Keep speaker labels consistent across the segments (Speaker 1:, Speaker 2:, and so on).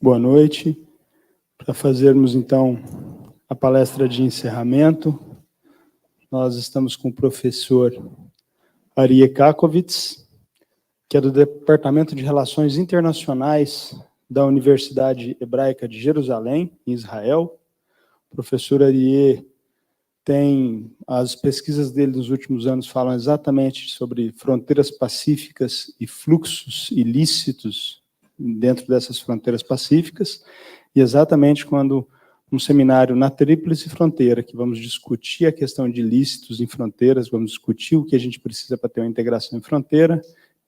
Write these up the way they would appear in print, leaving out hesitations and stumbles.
Speaker 1: Boa noite. Para fazermos, então, a palestra de encerramento, nós estamos com o professor Aryeh Kakovitz, que é do Departamento de Relações Internacionais da Universidade Hebraica de Jerusalém, em Israel. O professor Aryeh as pesquisas dele nos últimos anos falam exatamente sobre fronteiras pacíficas e fluxos ilícitos dentro dessas fronteiras pacíficas, e exatamente quando um seminário na Tríplice Fronteira, que vamos discutir a questão de ilícitos em fronteiras, vamos discutir o que a gente precisa para ter uma integração em fronteira,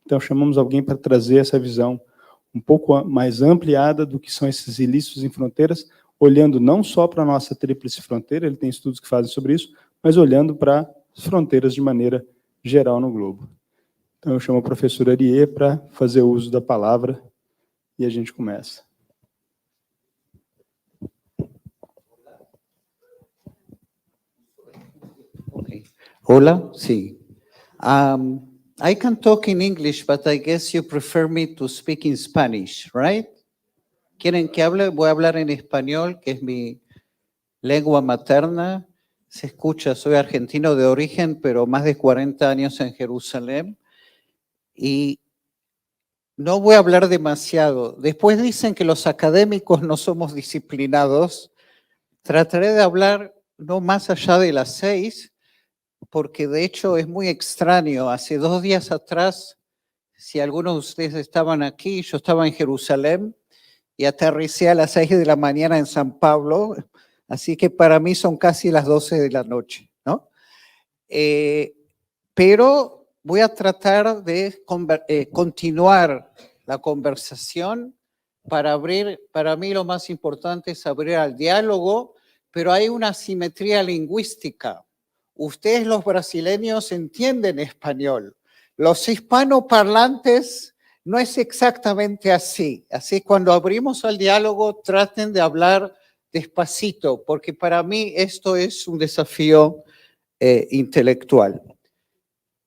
Speaker 1: então chamamos alguém para trazer essa visão um pouco mais ampliada do que são esses ilícitos em fronteiras, olhando não só para a nossa Tríplice Fronteira, ele tem estudos que fazem sobre isso, mas olhando para as fronteiras de maneira geral no globo. Então eu chamo o professor Aryeh para fazer uso da palavra e a gente começa.
Speaker 2: Okay. Hola, sí. I can talk in English, but I guess you prefer me to speak in Spanish, right? ¿Quieren que hable? Voy a hablar en español, que es mi lengua materna. Se escucha, soy argentino de origen, pero más de 40 años en Jerusalén. Y no voy a hablar demasiado. Después dicen que los académicos no somos disciplinados. Trataré de hablar no más allá de las 6, porque de hecho es muy extraño. Hace 2 días atrás, si algunos de ustedes estaban aquí, yo estaba en Jerusalén y aterricé a las 6 de la mañana en San Pablo, así que para mí son casi las 12 de la noche, ¿no? Pero voy a tratar de continuar la conversación para abrir, para mí lo más importante es abrir al diálogo, pero hay una asimetría lingüística. Ustedes los brasileños entienden español, los hispanoparlantes no es exactamente así. Así cuando abrimos al diálogo, traten de hablar despacito, porque para mí esto es un desafío intelectual.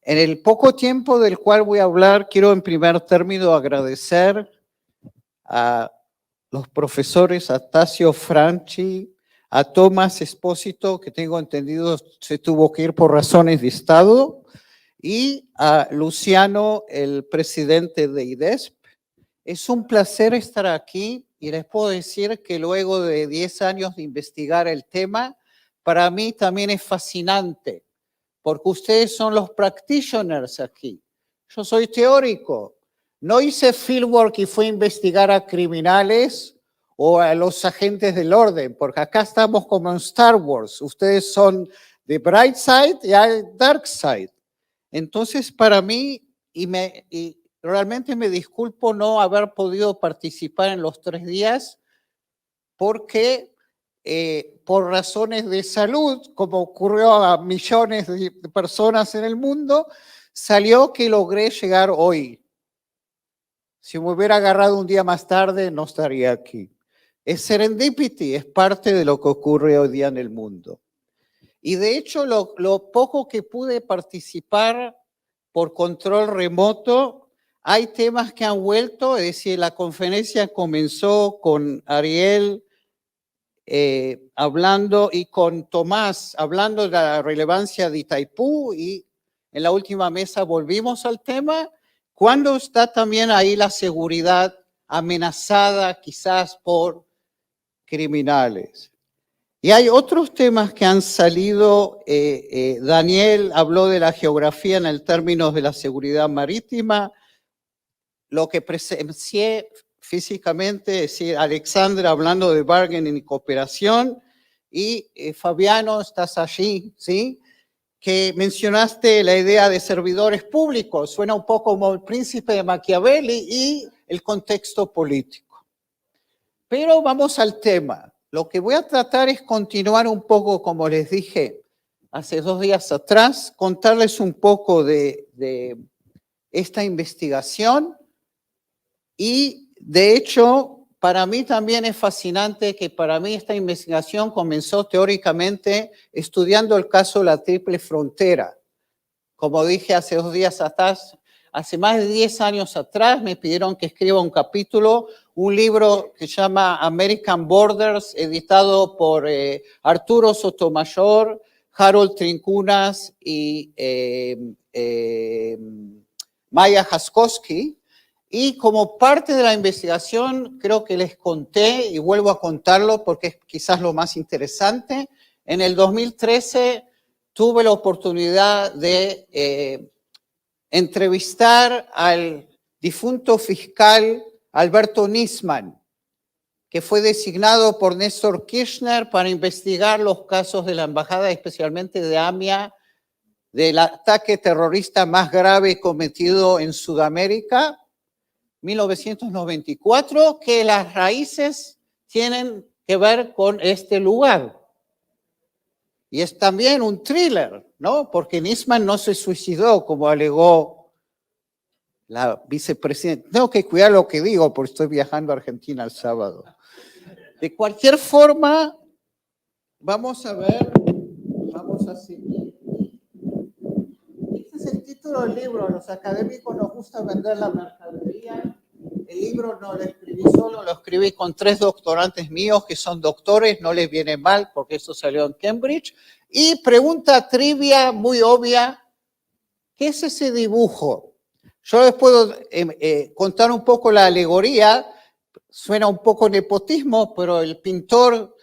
Speaker 2: En el poco tiempo del cual voy a hablar, quiero en primer término agradecer a los profesores Atasio Franchi, a Tomás Espósito, que tengo entendido se tuvo que ir por razones de Estado, y a Luciano, el presidente de IDESP. Es un placer estar aquí y les puedo decir que luego de 10 años de investigar el tema, para mí también es fascinante, porque ustedes son los practitioners aquí. Yo soy teórico. No hice fieldwork y fui a investigar a criminales o a los agentes del orden, porque acá estamos como en Star Wars. Ustedes son de bright side y hay dark side. Entonces, para mí, y realmente me disculpo no haber podido participar en los 3 días, porque por razones de salud, como ocurrió a millones de personas en el mundo, salió que logré llegar hoy. Si me hubiera agarrado un día más tarde, no estaría aquí. Es serendipity, es parte de lo que ocurre hoy día en el mundo. Y de hecho, lo poco que pude participar por control remoto, hay temas que han vuelto, es decir, la conferencia comenzó con Ariel hablando y con Tomás hablando de la relevancia de Itaipú, y en la última mesa volvimos al tema, cuando está también ahí la seguridad amenazada quizás por criminales. Y hay otros temas que han salido. Daniel habló de la geografía en el término de la seguridad marítima. Lo que presencié físicamente, es decir, Alexandra hablando de bargaining y cooperación, y Fabiano, estás allí, ¿sí? Que mencionaste la idea de servidores públicos. Suena un poco como el príncipe de Machiavelli y el contexto político. Pero vamos al tema. Lo que voy a tratar es continuar un poco, como les dije hace 2 días atrás, contarles un poco de esta investigación. Y, de hecho, para mí también es fascinante que para mí esta investigación comenzó teóricamente estudiando el caso de la Triple Frontera. Como dije hace 2 días atrás, hace más de 10 años atrás me pidieron que escriba un capítulo, un libro que se llama American Borders, editado por Arturo Sotomayor, Harold Trincunas y Maya Jaskowski. Y como parte de la investigación, creo que les conté, y vuelvo a contarlo porque es quizás lo más interesante, en el 2013 tuve la oportunidad de entrevistar al difunto fiscal Alberto Nisman, que fue designado por Néstor Kirchner para investigar los casos de la embajada, especialmente de AMIA, del ataque terrorista más grave cometido en Sudamérica, 1994, que las raíces tienen que ver con este lugar. Y es también un thriller, ¿no? Porque Nisman no se suicidó, como alegó la vicepresidenta. Tengo que cuidar lo que digo, porque estoy viajando a Argentina el sábado. De cualquier forma, vamos a ver, vamos a seguir. Este es el título del libro. A los académicos nos gusta vender la mercadería. El libro no lo escribí solo, lo escribí con 3 doctorantes míos que son doctores, no les viene mal porque esto salió en Cambridge. Y pregunta trivia muy obvia, ¿qué es ese dibujo? Yo les puedo contar un poco la alegoría, suena un poco nepotismo, pero el pintor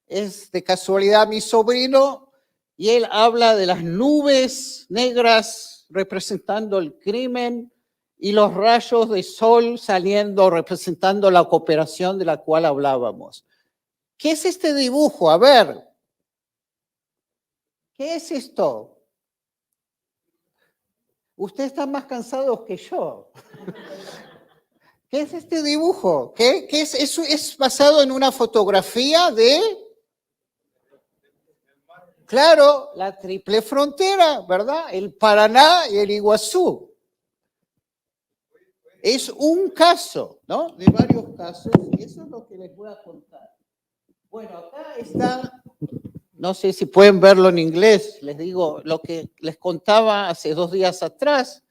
Speaker 2: es de casualidad mi sobrino y él habla de las nubes negras representando el crimen y los rayos de sol saliendo, representando la cooperación de la cual hablábamos. ¿Qué es este dibujo? A ver, ¿qué es esto? Ustedes están más cansados que yo. ¿Qué es este dibujo? ¿Qué es? Eso es basado en una fotografía de... Claro, la triple frontera, ¿verdad? El Paraná y el Iguazú. Es un caso, ¿no? De varios casos, y eso es lo que les voy a contar. Bueno, acá está, no sé si pueden verlo en inglés, les digo lo que les contaba hace 2 días atrás,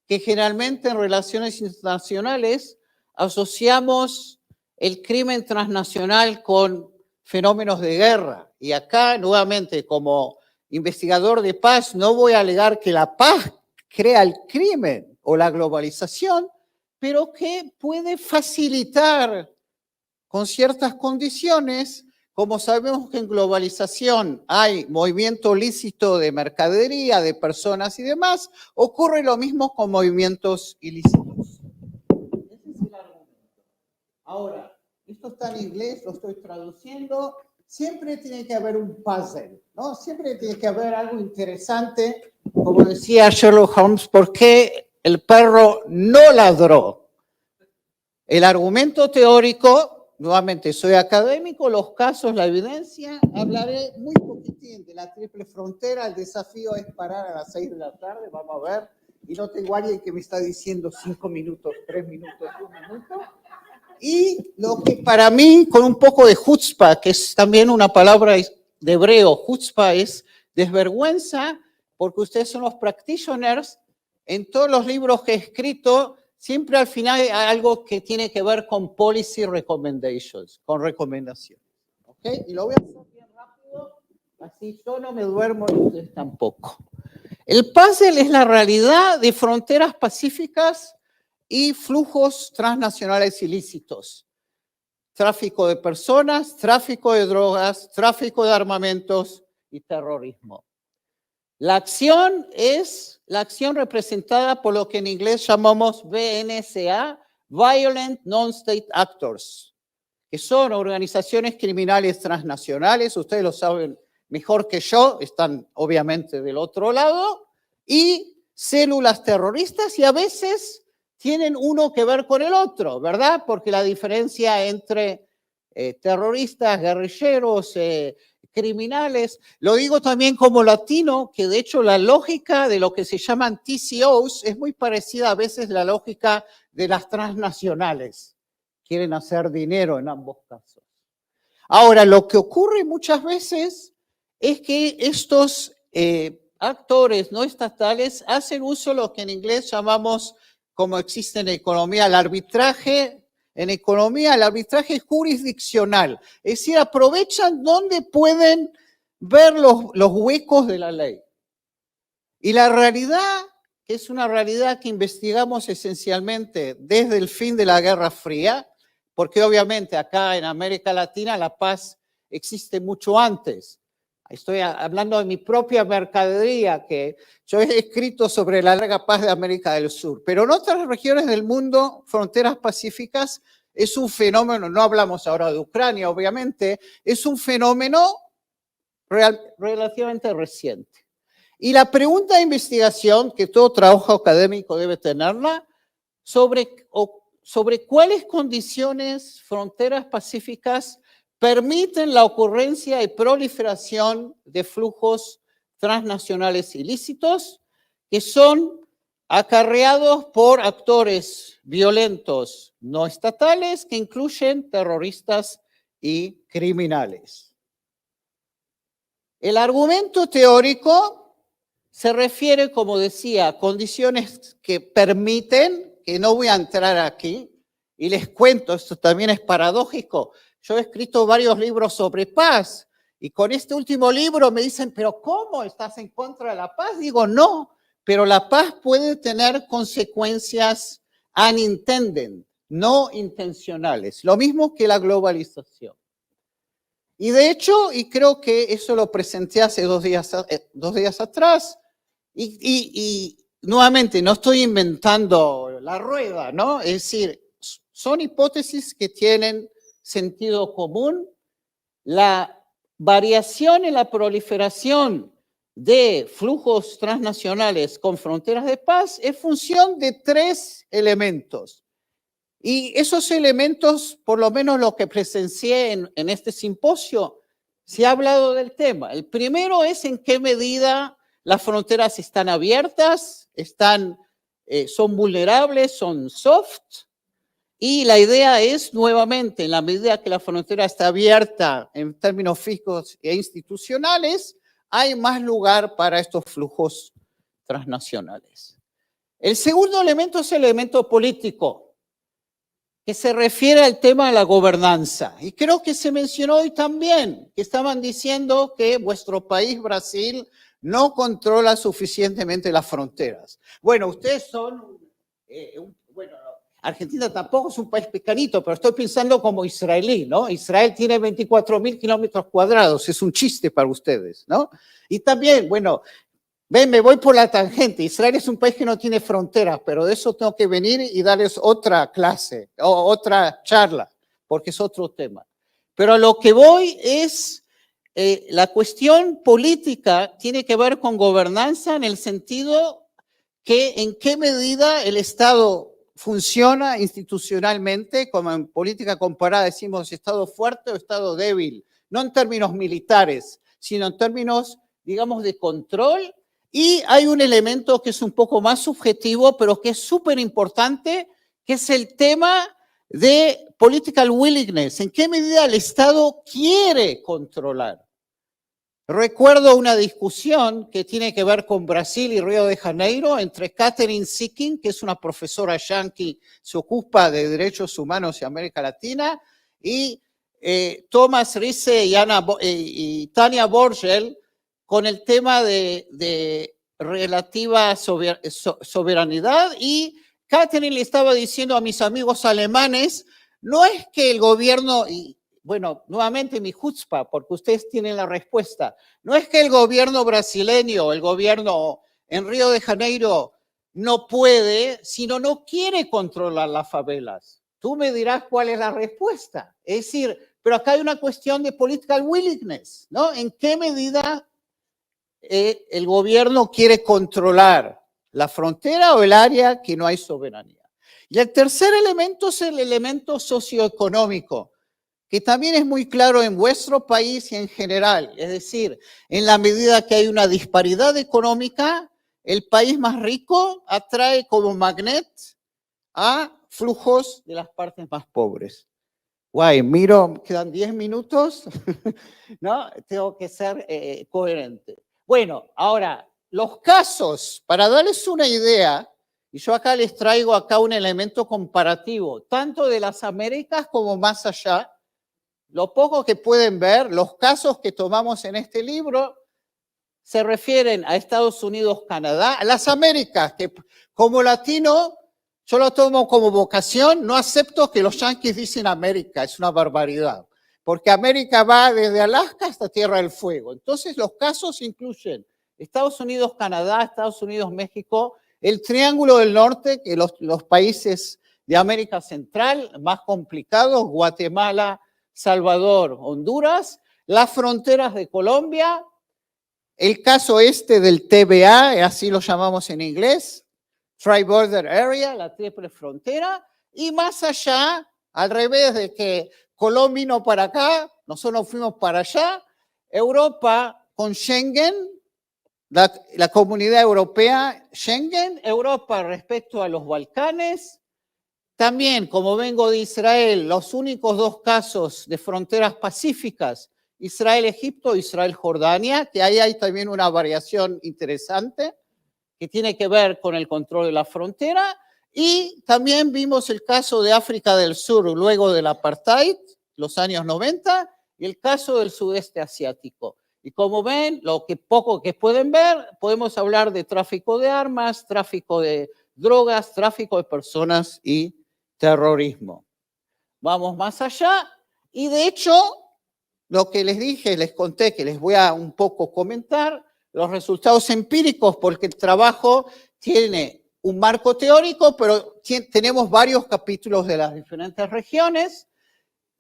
Speaker 2: que generalmente en relaciones internacionales asociamos el crimen transnacional con fenómenos de guerra. Y acá, nuevamente, como investigador de paz, no voy a alegar que la paz crea el crimen o la globalización, pero que puede facilitar con ciertas condiciones, como sabemos que en globalización hay movimiento lícito de mercadería, de personas y demás, ocurre lo mismo con movimientos ilícitos. Ese es el argumento. Ahora, esto está en inglés, lo estoy traduciendo. Siempre tiene que haber un puzzle, ¿no? Siempre tiene que haber algo interesante. Como decía Sherlock Holmes, ¿por qué el perro no ladró? El argumento teórico, nuevamente soy académico, los casos, la evidencia, hablaré muy poquitín de la triple frontera. El desafío es parar a las 6 de la tarde, vamos a ver. Y no tengo a alguien que me está diciendo 5 minutos, 3 minutos, 1 minuto. Y lo que para mí, con un poco de chutzpah, que es también una palabra de hebreo, chutzpah es desvergüenza, porque ustedes son los practitioners. En todos los libros que he escrito, siempre al final hay algo que tiene que ver con policy recommendations, con recomendaciones. ¿Okay? Y lo voy a hacer bien rápido, así yo no me duermo y ustedes tampoco. El puzzle es la realidad de fronteras pacíficas y flujos transnacionales ilícitos. Tráfico de personas, tráfico de drogas, tráfico de armamentos y terrorismo. La acción es la acción representada por lo que en inglés llamamos BNCA, Violent Non-State Actors, que son organizaciones criminales transnacionales, ustedes lo saben mejor que yo, están obviamente del otro lado, y células terroristas, y a veces tienen uno que ver con el otro, ¿verdad? Porque la diferencia entre terroristas, guerrilleros, criminales, lo digo también como latino, que de hecho la lógica de lo que se llaman TCOs es muy parecida a veces a la lógica de las transnacionales. Quieren hacer dinero en ambos casos. Ahora, lo que ocurre muchas veces es que estos actores no estatales hacen uso de lo que en inglés llamamos, como existe en economía, el arbitraje. En economía, el arbitraje jurisdiccional, es decir, aprovechan donde pueden ver los huecos de la ley. Y la realidad, que es una realidad que investigamos esencialmente desde el fin de la Guerra Fría, porque obviamente acá en América Latina la paz existe mucho antes. Estoy hablando de mi propia mercadería, que yo he escrito sobre la larga paz de América del Sur, pero en otras regiones del mundo, fronteras pacíficas, es un fenómeno, no hablamos ahora de Ucrania, obviamente, es un fenómeno relativamente reciente. Y la pregunta de investigación que todo trabajo académico debe tenerla, sobre cuáles condiciones, fronteras pacíficas, permiten la ocurrencia y proliferación de flujos transnacionales ilícitos que son acarreados por actores violentos no estatales que incluyen terroristas y criminales. El argumento teórico se refiere, como decía, a condiciones que permiten, que no voy a entrar aquí, y les cuento, esto también es paradójico. Yo he escrito varios libros sobre paz, y con este último libro me dicen, ¿pero cómo? ¿Estás en contra de la paz? Digo, no, pero la paz puede tener consecuencias unintended, no intencionales, lo mismo que la globalización. Y de hecho, y creo que eso lo presenté hace 2 días atrás, y nuevamente no estoy inventando la rueda, ¿no? Es decir, son hipótesis que tienen sentido común. La variación en la proliferación de flujos transnacionales con fronteras de paz es función de 3 elementos. Y esos elementos, por lo menos lo que presencié en este simposio, se ha hablado del tema. El primero es en qué medida las fronteras están abiertas, son vulnerables, son soft. Y la idea es, nuevamente, en la medida que la frontera está abierta en términos físicos e institucionales, hay más lugar para estos flujos transnacionales. El segundo elemento es el elemento político, que se refiere al tema de la gobernanza. Y creo que se mencionó hoy también, que estaban diciendo que vuestro país, Brasil, no controla suficientemente las fronteras. Bueno, ustedes son, bueno, Argentina tampoco es un país pequeñito, pero estoy pensando como israelí, ¿no? Israel tiene 24.000 kilómetros cuadrados, es un chiste para ustedes, ¿no? Y también, bueno, ven, me voy por la tangente. Israel es un país que no tiene fronteras, pero de eso tengo que venir y darles otra clase o otra charla, porque es otro tema. Pero a lo que voy es, la cuestión política tiene que ver con gobernanza en el sentido que en qué medida el Estado funciona institucionalmente, como en política comparada decimos Estado fuerte o Estado débil, no en términos militares, sino en términos, digamos, de control. Y hay un elemento que es un poco más subjetivo, pero que es súper importante, que es el tema de political willingness. ¿En qué medida el Estado quiere controlar? Recuerdo una discusión que tiene que ver con Brasil y Río de Janeiro entre Catherine Sicking, que es una profesora yanqui, se ocupa de derechos humanos en América Latina, y Thomas Risse y Tania Borgel, con el tema de relativa soberanidad, y Catherine le estaba diciendo a mis amigos alemanes, no es que el gobierno, y bueno, nuevamente mi chutzpah, porque ustedes tienen la respuesta, no es que el gobierno brasileño, el gobierno en Río de Janeiro no puede, sino no quiere controlar las favelas. Tú me dirás cuál es la respuesta. Es decir, pero acá hay una cuestión de political willingness, ¿no? ¿En qué medida el gobierno quiere controlar la frontera o el área que no hay soberanía? Y el tercer elemento es el elemento socioeconómico, que también es muy claro en vuestro país y en general. Es decir, en la medida que hay una disparidad económica, el país más rico atrae como magnet a flujos de las partes más pobres. Guay, miro, quedan 10 minutos, ¿no? Tengo que ser coherente. Bueno, ahora, los casos, para darles una idea, y yo acá les traigo acá un elemento comparativo, tanto de las Américas como más allá, lo poco que pueden ver, los casos que tomamos en este libro se refieren a Estados Unidos, Canadá, a las Américas, que como latino yo lo tomo como vocación, no acepto que los yanquis dicen América, es una barbaridad, porque América va desde Alaska hasta Tierra del Fuego. Entonces los casos incluyen Estados Unidos, Canadá, Estados Unidos, México, el Triángulo del Norte, que los países de América Central más complicados, Guatemala, Salvador, Honduras, las fronteras de Colombia, el caso del TBA, así lo llamamos en inglés, Tri-Border Area, la triple frontera, y más allá, al revés de que Colombia vino para acá, nosotros fuimos para allá, Europa con Schengen, la comunidad europea, Schengen, Europa respecto a los Balcanes. También, como vengo de Israel, los únicos dos casos de fronteras pacíficas, Israel-Egipto, Israel-Jordania, que ahí hay también una variación interesante que tiene que ver con el control de la frontera. Y también vimos el caso de África del Sur luego del apartheid, los años 90, y el caso del sudeste asiático. Y como ven, lo que poco que pueden ver, podemos hablar de tráfico de armas, tráfico de drogas, tráfico de personas y terrorismo. Vamos más allá y de hecho, lo que les dije, les conté que les voy a un poco comentar, los resultados empíricos, porque el trabajo tiene un marco teórico, pero tenemos varios capítulos de las diferentes regiones.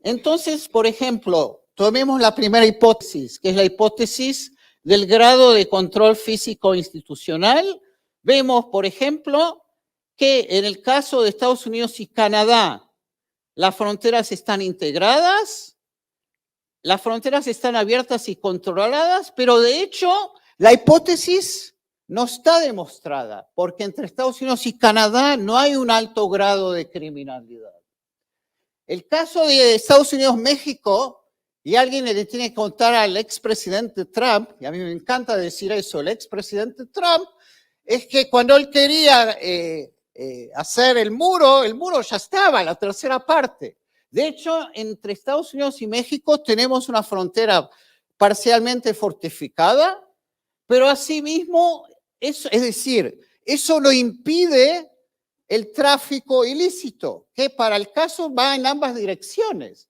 Speaker 2: Entonces, por ejemplo, tomemos la primera hipótesis, que es la hipótesis del grado de control físico institucional. Vemos, por ejemplo, que en el caso de Estados Unidos y Canadá, las fronteras están integradas, las fronteras están abiertas y controladas, pero de hecho la hipótesis no está demostrada, porque entre Estados Unidos y Canadá no hay un alto grado de criminalidad. El caso de Estados Unidos-México, y alguien le tiene que contar al expresidente Trump, y a mí me encanta decir eso, el expresidente Trump, es que cuando él quería hacer el muro ya estaba, la tercera parte. De hecho, entre Estados Unidos y México tenemos una frontera parcialmente fortificada, pero asimismo, es decir, eso no impide el tráfico ilícito, que para el caso va en ambas direcciones,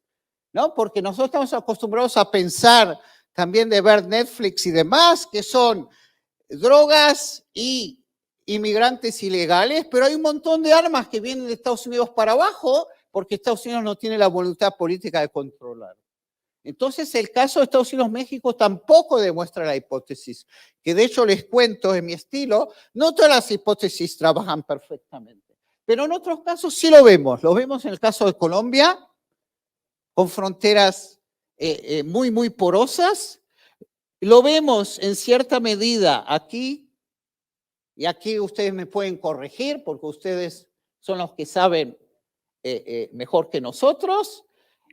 Speaker 2: ¿no? Porque nosotros estamos acostumbrados a pensar también de ver Netflix y demás, que son drogas y inmigrantes ilegales, pero hay un montón de armas que vienen de Estados Unidos para abajo porque Estados Unidos no tiene la voluntad política de controlar. Entonces, el caso de Estados Unidos-México tampoco demuestra la hipótesis, que de hecho les cuento en mi estilo, no todas las hipótesis trabajan perfectamente, pero en otros casos sí lo vemos en el caso de Colombia, con fronteras muy porosas, lo vemos en cierta medida aquí, y aquí ustedes me pueden corregir porque ustedes son los que saben mejor que nosotros.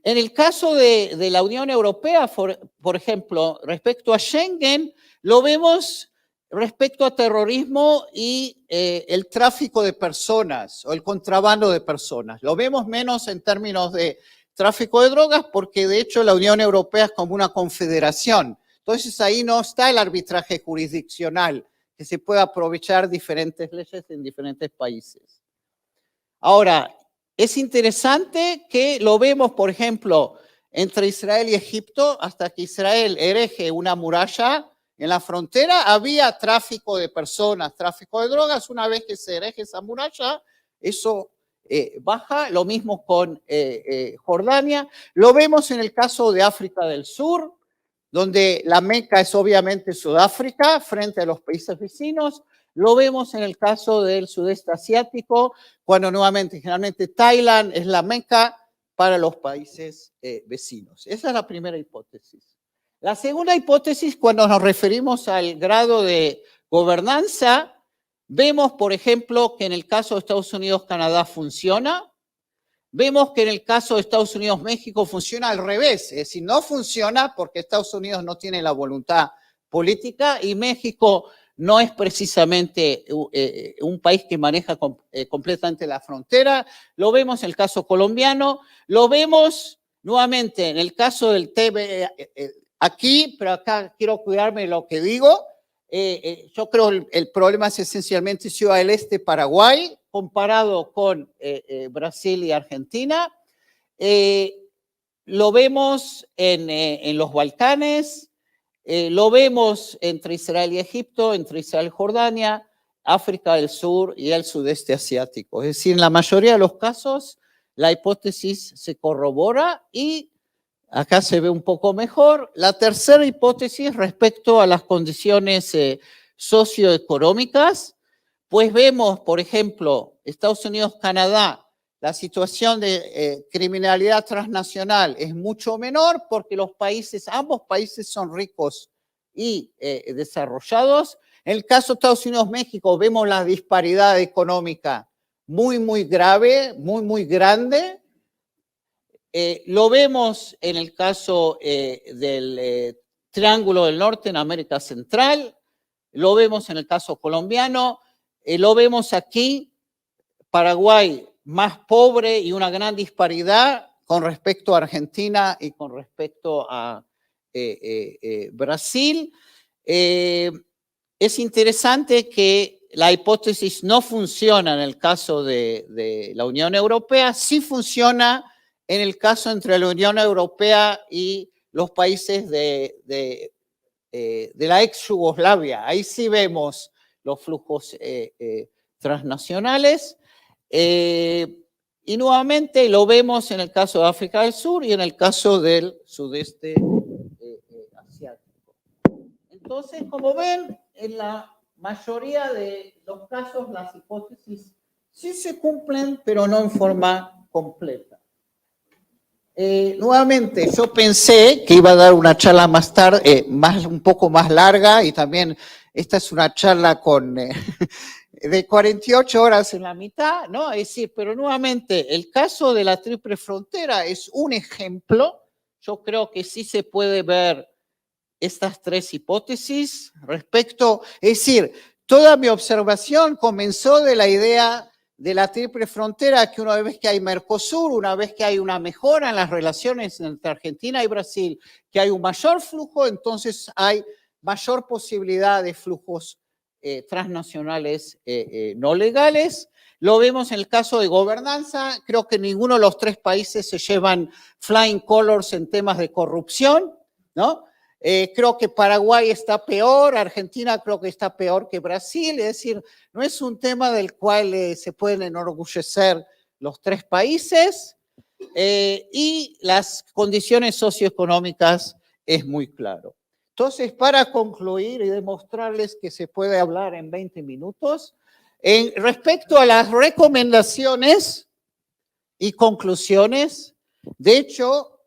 Speaker 2: En el caso de la Unión Europea, por ejemplo, respecto a Schengen, lo vemos respecto a terrorismo y el tráfico de personas o el contrabando de personas. Lo vemos menos en términos de tráfico de drogas porque de hecho la Unión Europea es como una confederación. Entonces ahí no está el arbitraje jurisdiccional, que se puede aprovechar diferentes leyes en diferentes países. Ahora, es interesante que lo vemos, por ejemplo, entre Israel y Egipto, hasta que Israel erige una muralla en la frontera, había tráfico de personas, tráfico de drogas. Una vez que se erige esa muralla, eso baja. Lo mismo con Jordania. Lo vemos en el caso de África del Sur, donde la meca es obviamente Sudáfrica frente a los países vecinos. Lo vemos en el caso del sudeste asiático, cuando nuevamente, generalmente Tailandia es la meca para los países vecinos. Esa es la primera hipótesis. La segunda hipótesis, cuando nos referimos al grado de gobernanza, vemos, por ejemplo, que en el caso de Estados Unidos-Canadá funciona. Vemos que en el caso de Estados Unidos-México funciona al revés, es decir, no funciona porque Estados Unidos no tiene la voluntad política y México no es precisamente un país que maneja completamente la frontera. Lo vemos en el caso colombiano, lo vemos nuevamente en el caso del TV aquí, pero acá quiero cuidarme de lo que digo. Yo creo que el problema es esencialmente Ciudad del Este, Paraguay, comparado con Brasil y Argentina. Lo vemos en los Balcanes, lo vemos entre Israel y Egipto, entre Israel y Jordania, África del Sur y el sudeste asiático. Es decir, en la mayoría de los casos, la hipótesis se corrobora y acá se ve un poco mejor. La tercera hipótesis respecto a las condiciones socioeconómicas, pues vemos, por ejemplo, Estados Unidos, Canadá, la situación de criminalidad transnacional es mucho menor porque ambos países son ricos y desarrollados. En el caso de Estados Unidos, México, vemos la disparidad económica muy, muy grave, muy, muy grande. Lo vemos en el caso del Triángulo del Norte en América Central, lo vemos en el caso colombiano, lo vemos aquí, Paraguay más pobre y una gran disparidad con respecto a Argentina y con respecto a Brasil. Es interesante que la hipótesis no funciona en el caso de la Unión Europea, sí funciona en el caso entre la Unión Europea y los países de la ex Yugoslavia. Ahí sí vemos los flujos transnacionales. Y nuevamente lo vemos en el caso de África del Sur y en el caso del sudeste asiático. Entonces, como ven, en la mayoría de los casos las hipótesis sí se cumplen, pero no en forma completa. Nuevamente, yo pensé que iba a dar una charla más tarde, un poco más larga, y también esta es una charla con de 48 horas en la mitad, ¿no? Es decir, pero nuevamente, el caso de la triple frontera es un ejemplo. Yo creo que sí se puede ver estas tres hipótesis respecto, es decir, toda mi observación comenzó de la idea de la triple frontera, que una vez que hay Mercosur, una vez que hay una mejora en las relaciones entre Argentina y Brasil, que hay un mayor flujo, entonces hay mayor posibilidad de flujos transnacionales no legales. Lo vemos en el caso de gobernanza, creo que ninguno de los tres países se llevan flying colors en temas de corrupción, ¿no? Creo que Paraguay está peor, Argentina creo que está peor que Brasil, es decir, no es un tema del cual se pueden enorgullecer los tres países y las condiciones socioeconómicas es muy claro. Entonces, para concluir y demostrarles que se puede hablar en 20 minutos, respecto a las recomendaciones y conclusiones, de hecho,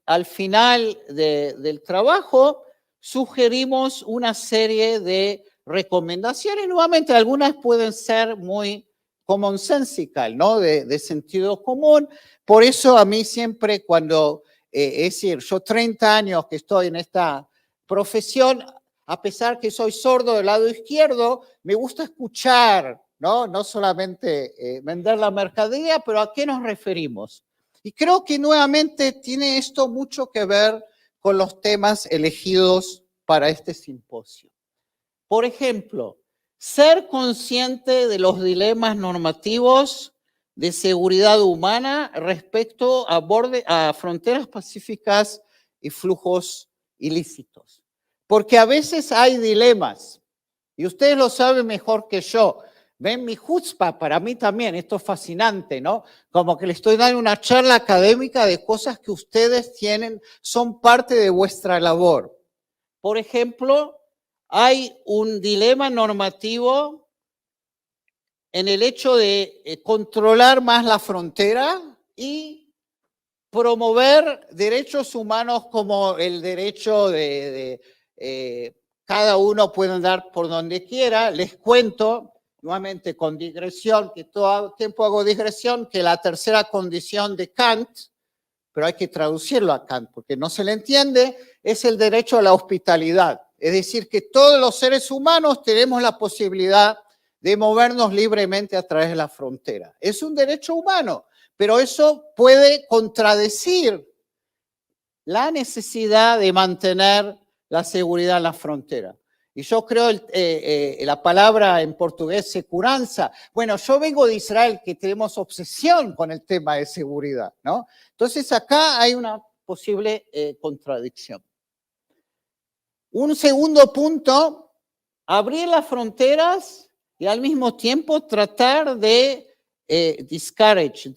Speaker 2: al final del trabajo, sugerimos una serie de recomendaciones. Nuevamente, algunas pueden ser muy commonsensical, ¿no? De sentido común. Por eso a mí siempre cuando, es decir, yo 30 años que estoy en esta profesión, a pesar que soy sordo del lado izquierdo, me gusta escuchar, ¿no? No solamente vender la mercadería, pero ¿a qué nos referimos? Y creo que nuevamente tiene esto mucho que ver con los temas elegidos para este simposio. Por ejemplo, ser consciente de los dilemas normativos de seguridad humana respecto a fronteras pacíficas y flujos ilícitos. Porque a veces hay dilemas, y ustedes lo saben mejor que yo. Ven mi chutzpah, para mí también, esto es fascinante, ¿no? Como que le estoy dando una charla académica de cosas que ustedes tienen, son parte de vuestra labor. Por ejemplo, hay un dilema normativo en el hecho de controlar más la frontera y promover derechos humanos como el derecho cada uno puede andar por donde quiera. Les cuento, nuevamente con digresión, que todo el tiempo hago digresión, que la tercera condición de Kant, pero hay que traducirlo a Kant porque no se le entiende, es el derecho a la hospitalidad. es decir, que todos los seres humanos tenemos la posibilidad de movernos libremente a través de la frontera. Es un derecho humano, pero eso puede contradecir la necesidad de mantener la seguridad en la frontera. Y yo creo la palabra en portugués, seguranza. Bueno, yo vengo de Israel, que tenemos obsesión con el tema de seguridad, ¿no? Entonces acá hay una posible contradicción. Un segundo punto, abrir las fronteras y al mismo tiempo tratar de discourage,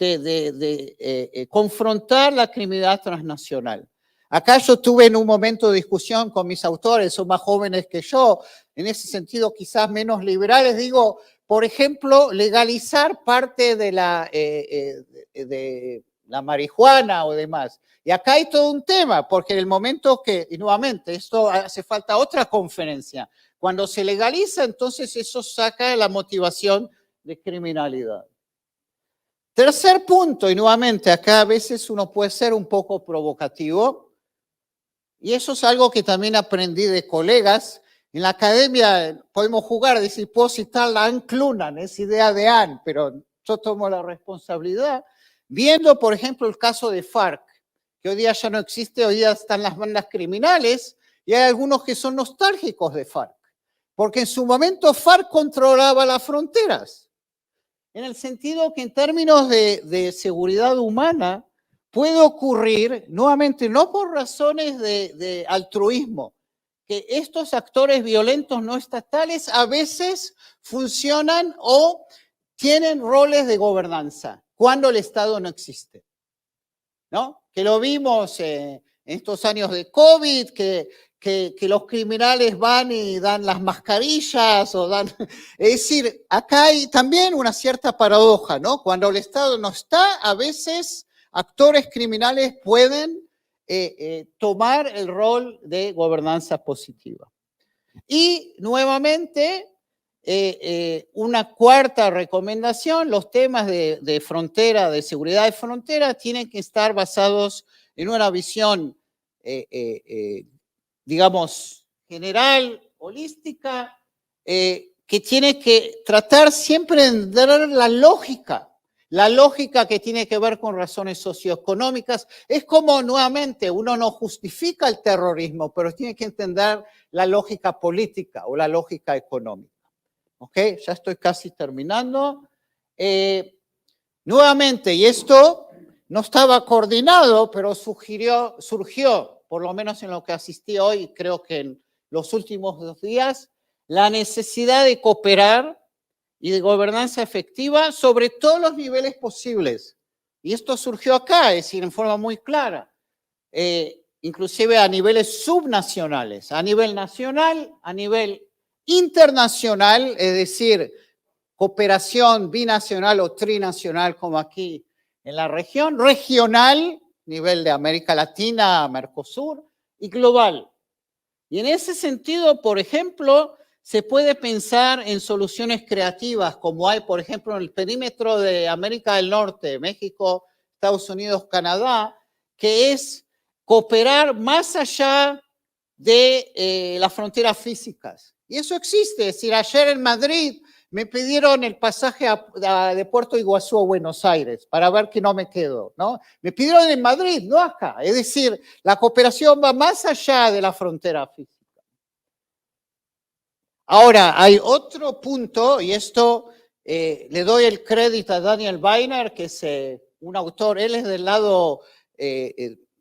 Speaker 2: confrontar la criminalidad transnacional. Acá yo tuve en un momento de discusión con mis autores, son más jóvenes que yo, en ese sentido quizás menos liberales, digo, por ejemplo, legalizar parte de la marihuana o demás. Y acá hay todo un tema, porque en el momento que, y nuevamente, esto hace falta otra conferencia, cuando se legaliza, entonces eso saca la motivación de criminalidad. Tercer punto, y nuevamente acá a veces uno puede ser un poco provocativo, y eso es algo que también aprendí de colegas. En la academia podemos jugar, decir, puedo citar la Ann Clunan, es idea de Ann, pero yo tomo la responsabilidad. Viendo, por ejemplo, el caso de FARC, que hoy día ya no existe, hoy día están las bandas criminales, y hay algunos que son nostálgicos de FARC, porque en su momento FARC controlaba las fronteras, en el sentido que en términos de seguridad humana, puede ocurrir, nuevamente, no por razones de altruismo, que estos actores violentos no estatales a veces funcionan o tienen roles de gobernanza cuando el Estado no existe, ¿no? Que lo vimos en estos años de COVID, que los criminales van y dan las mascarillas o dan... Es decir, acá hay también una cierta paradoja, ¿no? Cuando el Estado no está, a veces actores criminales pueden tomar el rol de gobernanza positiva. Y nuevamente, una cuarta recomendación, los temas de frontera, de seguridad de frontera, tienen que estar basados en una visión, digamos, general, holística, que tiene que tratar siempre de entender la lógica que tiene que ver con razones socioeconómicas. Es como, nuevamente, uno no justifica el terrorismo, pero tiene que entender la lógica política o la lógica económica. ¿Ok? Ya estoy casi terminando. Nuevamente, y esto no estaba coordinado, pero surgió, por lo menos en lo que asistí hoy, creo que en los últimos 2 días, la necesidad de cooperar y de gobernanza efectiva sobre todos los niveles posibles. Y esto surgió acá, es decir, en forma muy clara, inclusive a niveles subnacionales, a nivel nacional, a nivel internacional, es decir, cooperación binacional o trinacional como aquí en la región, regional, nivel de América Latina, Mercosur, y global. Y en ese sentido, por ejemplo, se puede pensar en soluciones creativas, como hay, por ejemplo, en el perímetro de América del Norte, México, Estados Unidos, Canadá, que es cooperar más allá de las fronteras físicas. Y eso existe. Es decir, ayer en Madrid me pidieron el pasaje de Puerto Iguazú a Buenos Aires para ver que no me quedo, ¿no? Me pidieron en Madrid, no acá. Es decir, la cooperación va más allá de la frontera física. Ahora, hay otro punto, y esto le doy el crédito a Daniel Weiner, que es un autor, él es del lado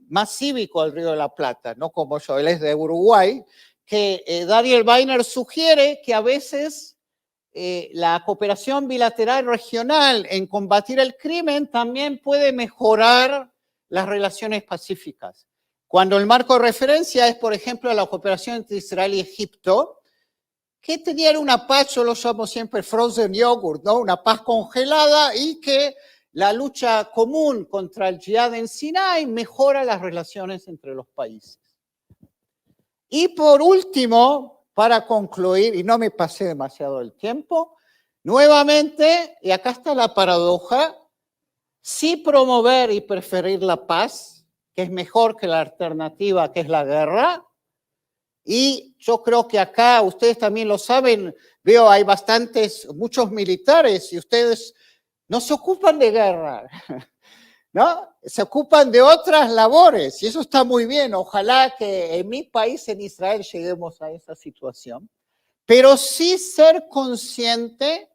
Speaker 2: más cívico del Río de la Plata, no como yo, él es de Uruguay, que Daniel Weiner sugiere que a veces la cooperación bilateral regional en combatir el crimen también puede mejorar las relaciones pacíficas. Cuando el marco de referencia es, por ejemplo, la cooperación entre Israel y Egipto, que tenían una paz, yo lo llamo siempre frozen yogurt, ¿no? Una paz congelada, y que la lucha común contra el yihad en Sinai mejora las relaciones entre los países. Y por último, para concluir, y no me pasé demasiado el tiempo, nuevamente, y acá está la paradoja, sí promover y preferir la paz, que es mejor que la alternativa, que es la guerra, Y yo creo que acá, ustedes también lo saben, veo hay muchos militares y ustedes no se ocupan de guerra, ¿no? Se ocupan de otras labores y eso está muy bien. Ojalá que en mi país, en Israel, lleguemos a esa situación. Pero sí ser consciente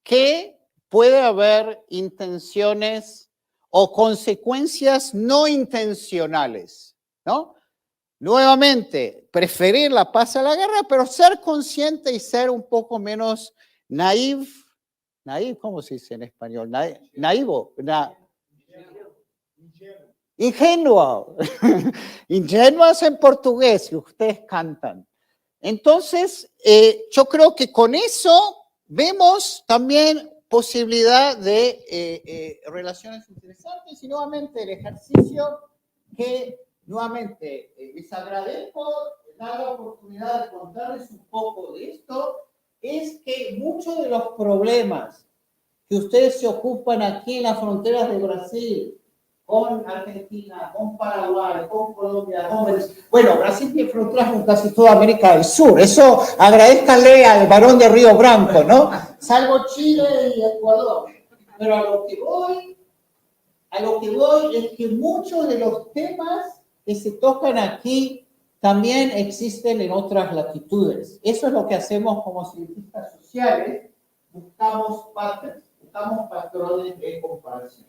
Speaker 2: que puede haber intenciones o consecuencias no intencionales, ¿no? Nuevamente, preferir la paz a la guerra, pero ser consciente y ser un poco menos naive, ¿cómo se dice en español? Ingenuo. Ingenuos en portugués, que ustedes cantan. Entonces, yo creo que con eso vemos también posibilidad de relaciones interesantes y nuevamente el ejercicio que nuevamente les agradezco dar la oportunidad de contarles un poco de esto, es que muchos de los problemas que ustedes se ocupan aquí en las fronteras de Brasil, con Argentina, con Paraguay, con Colombia, bueno, Brasil tiene fronteras con casi toda América del Sur, eso agradezcanle al varón de Río Branco, ¿no? Salvo Chile y Ecuador. Pero a lo que voy es que muchos de los temas que se tocan aquí también existen en otras latitudes. Eso es lo que hacemos como cientistas sociales, buscamos patterns, buscamos patrones de comparación.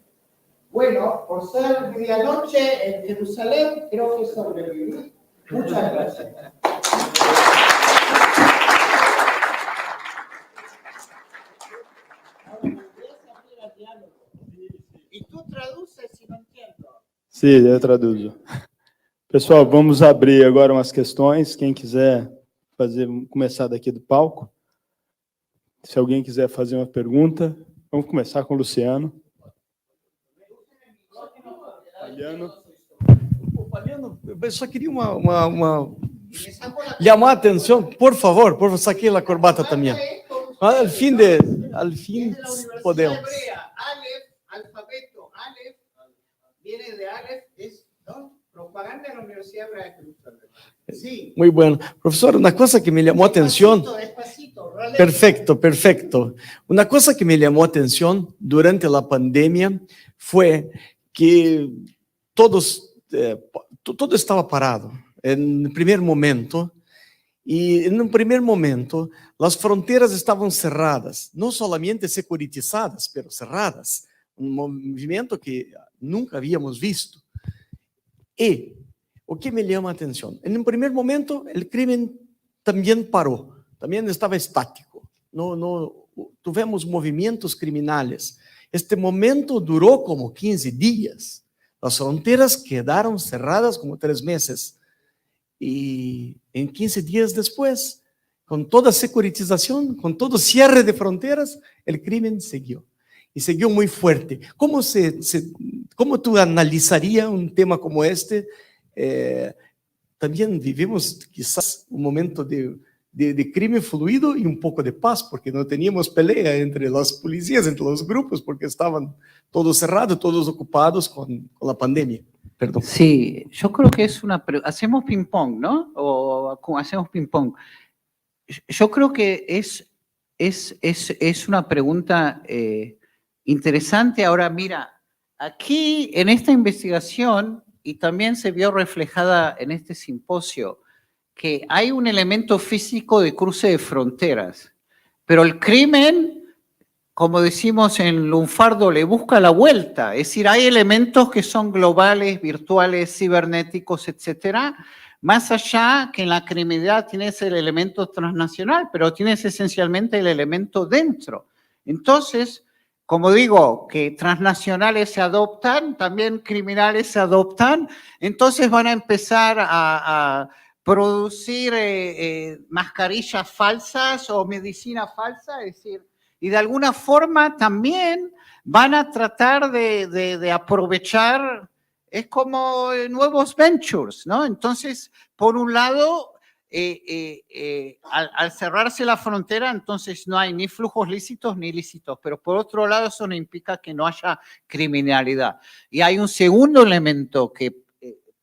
Speaker 2: Bueno, por ser medianoche en Jerusalén, creo que sobreviví. Muchas gracias. E tu traduces se não entendo?
Speaker 1: Sim, eu traduzo. Pessoal, vamos abrir agora umas questões. Quem quiser começar daqui do palco. Se alguém quiser fazer uma pergunta, vamos começar com o Luciano.
Speaker 3: Palhano, eu só queria chamar a atenção, por favor, saque a corbata também. Al fin podemos.
Speaker 2: Alfabeto, Aleph, viene de Aleph, es propaganda de la Universidad de Jerusalén. Sí.
Speaker 3: Muy bueno. Profesor, una cosa que me llamó atención.
Speaker 2: Despacito,
Speaker 3: Perfecto. Una cosa que me llamó atención durante la pandemia fue que todo estaba parado en el primer momento. Y en un primer momento, las fronteras estaban cerradas, no solamente securitizadas, pero cerradas. Un movimiento que nunca habíamos visto. Y, o que me llama a atención, en un primer momento, el crimen también paró, también estaba estático. No tuvimos movimientos criminales. Este momento duró como 15 días. Las fronteras quedaron cerradas como 3 meses. Y en 15 días después, con toda securitización, con todo cierre de fronteras, el crimen siguió. Y siguió muy fuerte. ¿Cómo tú analizarías un tema como este? También vivimos quizás un momento de crimen fluido y un poco de paz, porque no teníamos pelea entre las policías, entre los grupos, porque estaban todos cerrados, todos ocupados con la pandemia. Perdón.
Speaker 2: Sí, yo creo que es hacemos ping-pong, ¿no? O hacemos ping-pong. Yo creo que es una pregunta interesante. Ahora, mira, aquí en esta investigación, y también se vio reflejada en este simposio, que hay un elemento físico de cruce de fronteras, pero el crimen, como decimos en lunfardo, le busca la vuelta. Es decir, hay elementos que son globales, virtuales, cibernéticos, etcétera, más allá que en la criminalidad tienes el elemento transnacional, pero tienes esencialmente el elemento dentro. Entonces, como digo, que transnacionales se adoptan, también criminales se adoptan, entonces van a empezar a producir mascarillas falsas o medicina falsa, es decir, y de alguna forma también van a tratar de aprovechar, es como nuevos ventures, ¿no? Entonces, por un lado, al cerrarse la frontera, entonces no hay ni flujos lícitos ni ilícitos, pero por otro lado eso no implica que no haya criminalidad. Y hay un segundo elemento que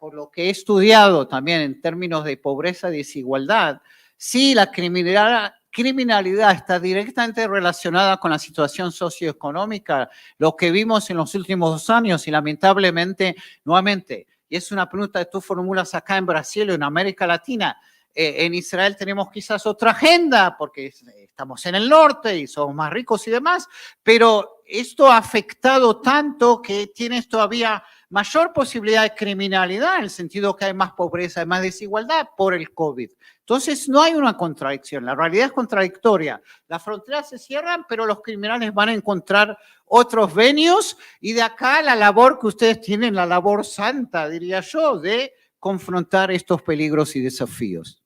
Speaker 2: por lo que he estudiado también en términos de pobreza y desigualdad, sí, la criminalidad está directamente relacionada con la situación socioeconómica, lo que vimos en los últimos 2 años y lamentablemente, nuevamente, y es una pregunta que tú formulas acá en Brasil o en América Latina, en Israel tenemos quizás otra agenda porque estamos en el norte y somos más ricos y demás, pero esto ha afectado tanto que tienes todavía mayor posibilidad de criminalidad en el sentido que hay más pobreza, hay más desigualdad por el COVID. Entonces no hay una contradicción, la realidad es contradictoria. Las fronteras se cierran, pero los criminales van a encontrar otros venios y de acá la labor que ustedes tienen, la labor santa, diría yo, de confrontar estos peligros y desafíos.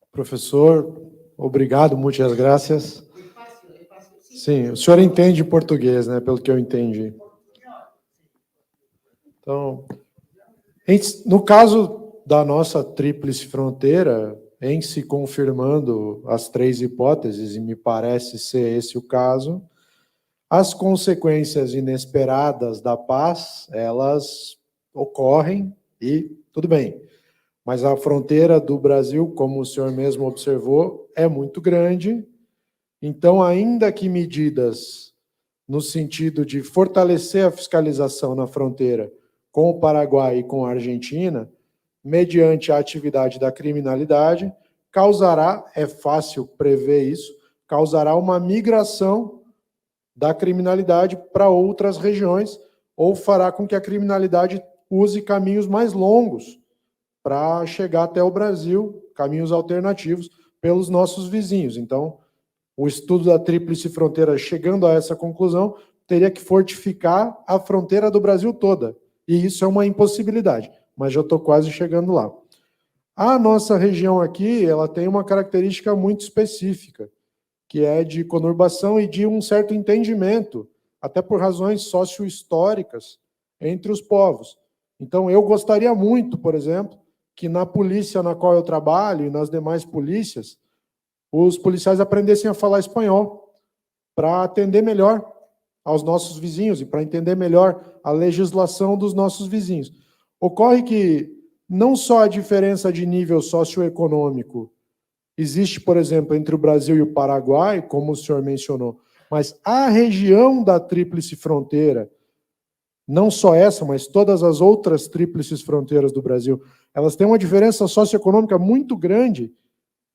Speaker 4: Professor, obrigado, muitas graças. Sim, o senhor entende português, né, pelo que eu entendi. Então, no caso da nossa tríplice fronteira, em se confirmando as 3 hipóteses, e me parece ser esse o caso, as consequências inesperadas da paz, elas ocorrem e tudo bem. Mas a fronteira do Brasil, como o senhor mesmo observou, é muito grande. Então, ainda que medidas no sentido de fortalecer a fiscalização na fronteira com o Paraguai e com a Argentina, mediante a atividade da criminalidade, causará, é fácil prever isso, causará uma migração da criminalidade para outras regiões, ou fará com que a criminalidade use caminhos mais longos para chegar até o Brasil, caminhos alternativos pelos nossos vizinhos. Então, o estudo da tríplice fronteira, chegando a essa conclusão, teria que fortificar a fronteira do Brasil toda. E isso é uma impossibilidade, mas já estou quase chegando lá. A nossa região aqui, ela tem uma característica muito específica, que é de conurbação e de um certo entendimento, até por razões socio-históricas, entre os povos. Então, eu gostaria muito, por exemplo, que na polícia na qual eu trabalho e nas demais polícias, os policiais aprendessem a falar espanhol para atender melhor aos nossos vizinhos e para entender melhor a legislação dos nossos vizinhos. Ocorre que não só a diferença de nível socioeconômico existe, por exemplo, entre o Brasil e o Paraguai, como o senhor mencionou, mas a região da tríplice fronteira, não só essa, mas todas as outras tríplices fronteiras do Brasil, elas têm uma diferença socioeconômica muito grande,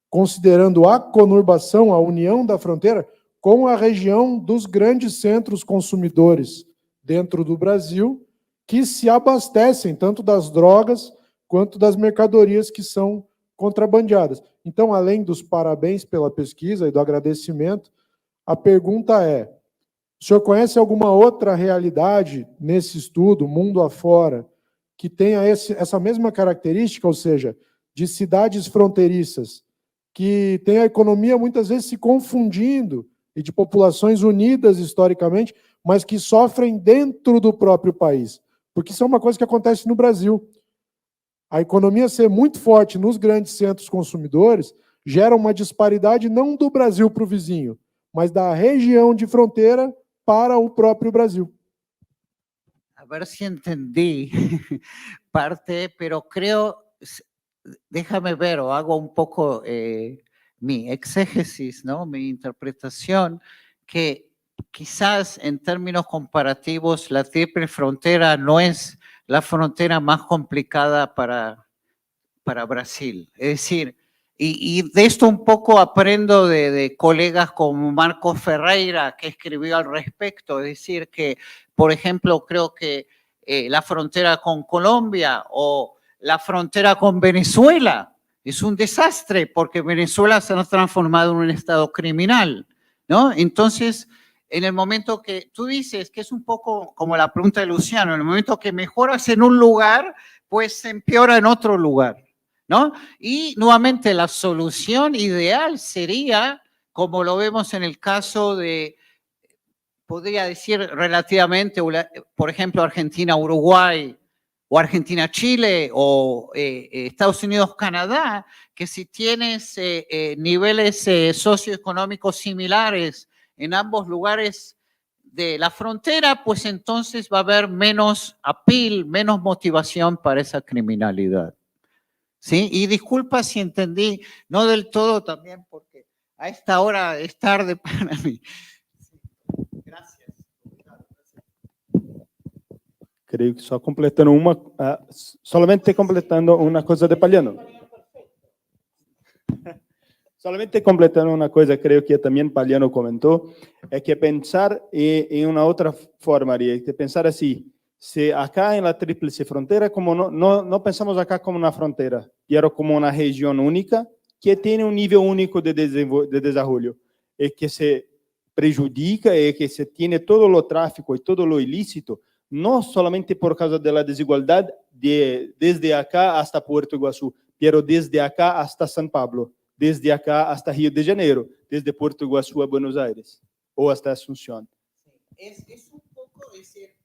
Speaker 4: considerando a conurbação, a união da fronteira, com a região dos grandes centros consumidores dentro do Brasil, que se abastecem tanto das drogas quanto das mercadorias que são contrabandeadas. Então, além dos parabéns pela pesquisa e do agradecimento, a pergunta é: o senhor conhece alguma outra realidade nesse estudo, mundo afora, que tenha essa mesma característica, ou seja, de cidades fronteiriças, que tem a economia muitas vezes se confundindo, e de populações unidas historicamente, mas que sofrem dentro do próprio país? Porque isso é uma coisa que acontece no Brasil. A economia ser muito forte nos grandes centros consumidores gera uma disparidade não do Brasil para o vizinho, mas da região de fronteira para o próprio Brasil.
Speaker 2: A ver si entendí parte, pero creo, déjame ver o hago un poco mi exégesis, ¿no? Mi interpretación, que quizás en términos comparativos la triple frontera no es la frontera más complicada para Brasil. Es decir, y de esto un poco aprendo de colegas como Marcos Ferreira, que escribió al respecto. Es decir, que, por ejemplo, creo que la frontera con Colombia o la frontera con Venezuela es un desastre porque Venezuela se ha transformado en un estado criminal, ¿no? Entonces, en el momento que tú dices, que es un poco como la pregunta de Luciano, en el momento que mejoras en un lugar, pues se empeora en otro lugar, ¿no? Y nuevamente la solución ideal sería, como lo vemos en el caso de, podría decir relativamente, por ejemplo, Argentina-Uruguay, o Argentina-Chile, o Estados Unidos-Canadá, que si tienes niveles socioeconómicos similares en ambos lugares, de la frontera, pues entonces va a haber menos appeal, menos motivación para esa criminalidad. ¿Sí? Y disculpa si entendí, no del todo también, porque a esta hora es tarde para mí. Gracias.
Speaker 1: Creio que só completando somente completando uma coisa de Palhano. Solamente completando uma coisa, creio que também Palhano comentou, é que pensar em uma outra forma, Maria, que pensar assim, se acá em la Tríplice Frontera, como não pensamos acá como uma fronteira, pero como uma região única, que tem nível único de desenvolvimento, e que se prejudica, e que se tem todo o tráfico e todo o ilícito, não somente por causa da desigualdade desde acá hasta Puerto Iguazú, pero desde acá hasta São Paulo, desde acá hasta Rio de Janeiro, desde Puerto Iguazú a Buenos Aires, ou hasta Asunción.
Speaker 2: Es un poco decir,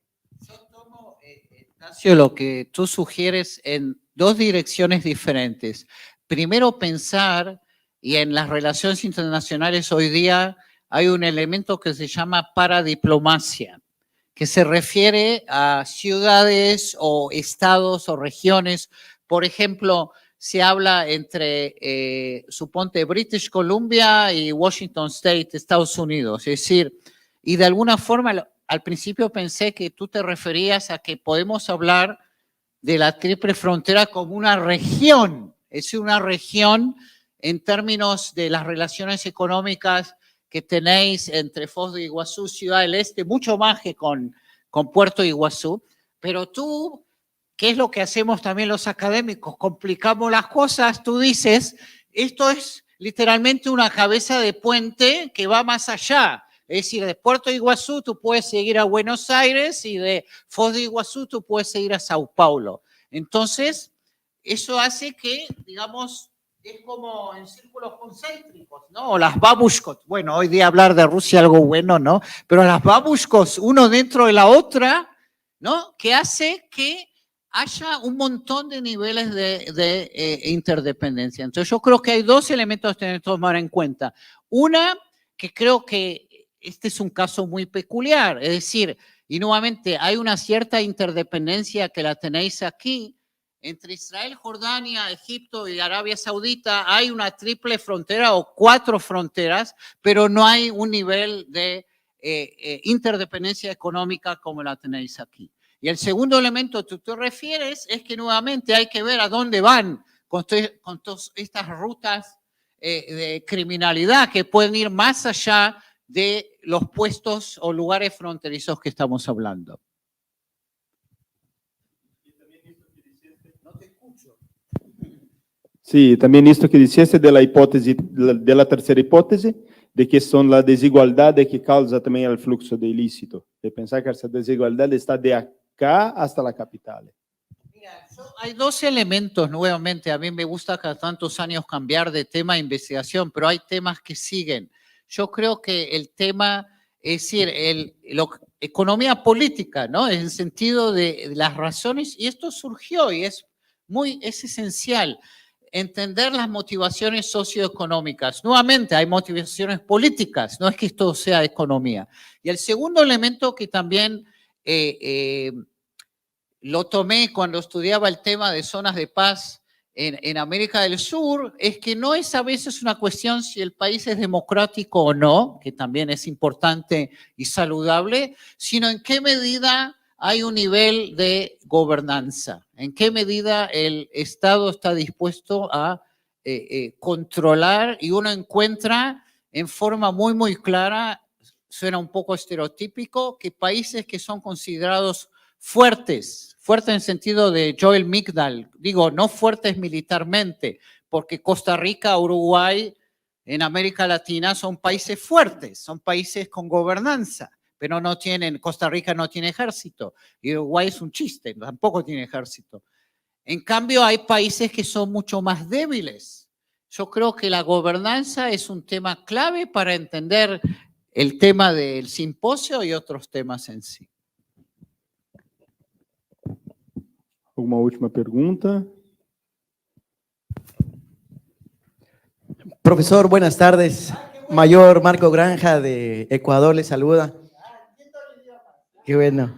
Speaker 2: yo tomo, Ignacio, lo que tú sugieres en dos direcciones diferentes. Primero, pensar, y en las relaciones internacionales hoy día hay un elemento que se llama paradiplomacia, que se refiere a ciudades o estados o regiones. Por ejemplo, se habla entre, suponte, British Columbia y Washington State, Estados Unidos. Es decir, y de alguna forma, al principio pensé que tú te referías a que podemos hablar de la Triple Frontera como una región, es decir, una región en términos de las relaciones económicas que tenéis entre Foz de Iguazú, Ciudad del Este, mucho más que con Puerto Iguazú, pero tú, ¿qué es lo que hacemos también los académicos? Complicamos las cosas, tú dices, esto es literalmente una cabeza de puente que va más allá. Es decir, de Puerto Iguazú tú puedes seguir a Buenos Aires y de Foz de Iguazú tú puedes seguir a Sao Paulo. Entonces, eso hace que, digamos, es como en círculos concéntricos, ¿no? O las babushkos. Bueno, hoy día hablar de Rusia algo bueno, ¿no? Pero las babushkos, uno dentro de la otra, ¿no? Que hace que haya un montón de niveles de interdependencia. Entonces, yo creo que hay dos elementos que tenemos que tomar en cuenta. Una, que creo que este es un caso muy peculiar, es decir, y nuevamente hay una cierta interdependencia que la tenéis aquí, entre Israel, Jordania, Egipto y Arabia Saudita hay una triple frontera o 4 fronteras, pero no hay un nivel de interdependencia económica como la tenéis aquí. Y el segundo elemento que tú te refieres es que nuevamente hay que ver a dónde van con todas estas rutas de criminalidad que pueden ir más allá de los puestos o lugares fronterizos que estamos hablando.
Speaker 1: Sim, também isto que disseste da hipótese, da terceira hipótese, de que são a desigualdade que causa também o fluxo de ilícito. De pensar que essa desigualdade está de acá hasta a capital.
Speaker 2: Mira, hay dos elementos, nuevamente, a mí me gusta cada tantos años cambiar de tema de investigación, pero hay temas que siguen. Yo creo que el tema, es decir, economía política, ¿no? En el sentido de las razones, y esto surgió y es esencial. Entender las motivaciones socioeconómicas. Nuevamente, hay motivaciones políticas, no es que esto sea economía. Y el segundo elemento que también lo tomé cuando estudiaba el tema de zonas de paz en América del Sur, es que no es a veces una cuestión si el país es democrático o no, que también es importante y saludable, sino en qué medida hay un nivel de gobernanza, en qué medida el Estado está dispuesto a controlar y uno encuentra en forma muy clara, suena un poco estereotípico, que países que son considerados fuertes en sentido de Joel Migdal, digo, no fuertes militarmente, porque Costa Rica, Uruguay, en América Latina son países fuertes, son países con gobernanza. Pero no tienen, Costa Rica no tiene ejército, y Uruguay es un chiste, tampoco tiene ejército. En cambio, hay países que son mucho más débiles. Yo creo que la gobernanza es un tema clave para entender el tema del simposio y otros temas en sí.
Speaker 1: ¿Alguna última pregunta?
Speaker 5: Profesor, buenas tardes. Mayor Marco Granja de Ecuador le saluda. Qué bueno.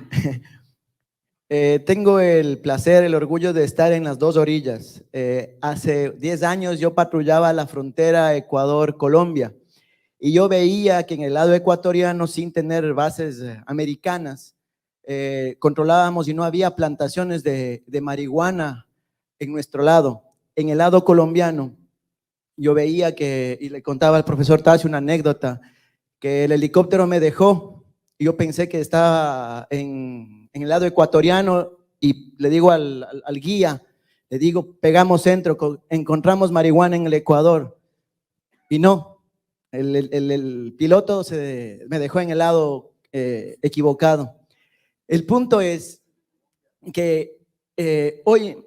Speaker 5: Tengo el placer, el orgullo de estar en las dos orillas. Hace 10 años yo patrullaba la frontera Ecuador-Colombia y yo veía que en el lado ecuatoriano, sin tener bases americanas, controlábamos y no había plantaciones de marihuana en nuestro lado. En el lado colombiano, yo veía que, y le contaba al profesor Tassi una anécdota, que el helicóptero me dejó. Yo pensé que estaba en el lado ecuatoriano y le digo al guía, le digo, pegamos centro, encontramos marihuana en el Ecuador. Y no, el piloto me dejó en el lado equivocado. El punto es que hoy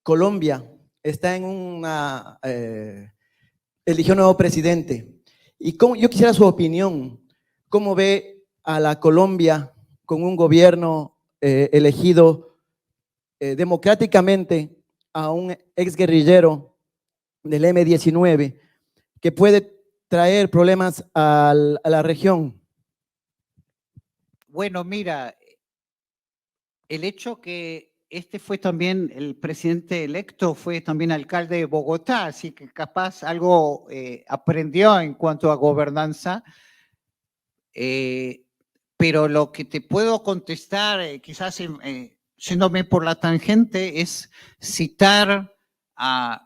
Speaker 5: Colombia está en una... eligió un nuevo presidente. Y yo quisiera su opinión. ¿Cómo ve a la Colombia con un gobierno elegido democráticamente a un exguerrillero del M-19 que puede traer problemas a la región?
Speaker 2: Bueno, mira, el hecho que este fue también, el presidente electo fue también alcalde de Bogotá, así que capaz algo aprendió en cuanto a gobernanza. Pero lo que te puedo contestar, quizás yéndome por la tangente, es citar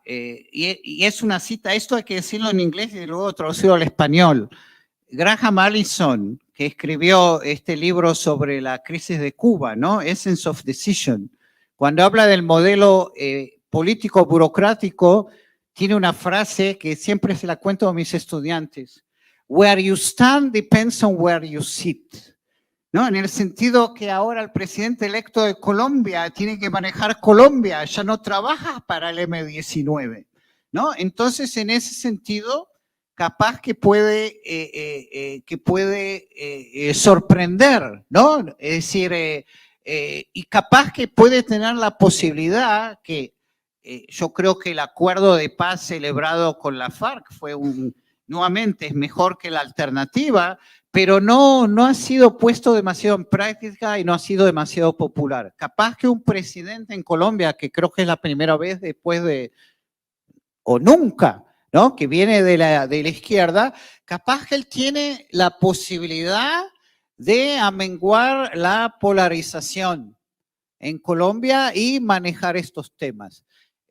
Speaker 2: y es una cita, esto hay que decirlo en inglés y luego traducirlo al español. Graham Allison, que escribió este libro sobre la crisis de Cuba, ¿no? Essence of Decision. Cuando habla del modelo político burocrático, tiene una frase que siempre se la cuento a mis estudiantes. Where you stand depends on where you sit. ¿No? En el sentido que ahora el presidente electo de Colombia tiene que manejar Colombia, ya no trabaja para el M-19, ¿no? Entonces, en ese sentido, capaz que puede sorprender, ¿no? Es decir, y capaz que puede tener la posibilidad que yo creo que el acuerdo de paz celebrado con la FARC fue nuevamente es mejor que la alternativa, pero no ha sido puesto demasiado en práctica y no ha sido demasiado popular. Capaz que un presidente en Colombia, que creo que es la primera vez después de, o nunca, ¿no? Que viene de la izquierda, capaz que él tiene la posibilidad de amenguar la polarización en Colombia y manejar estos temas.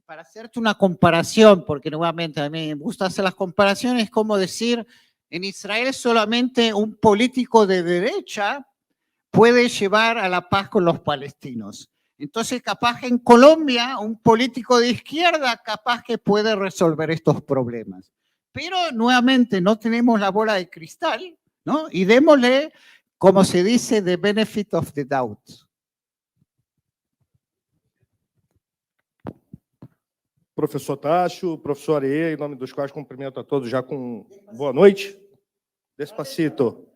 Speaker 2: Para hacerte una comparación, porque nuevamente a mí me gusta hacer las comparaciones, como decir, en Israel solamente un político de derecha puede llevar a la paz con los palestinos. Entonces, capaz que en Colombia, un político de izquierda capaz que puede resolver estos problemas. Pero nuevamente no tenemos la bola de cristal, ¿no? Y démosle, como se dice, the benefit of the doubt.
Speaker 6: Professor Tacho, professor Areia, em nome dos quais cumprimento a todos já com boa noite. Despacito.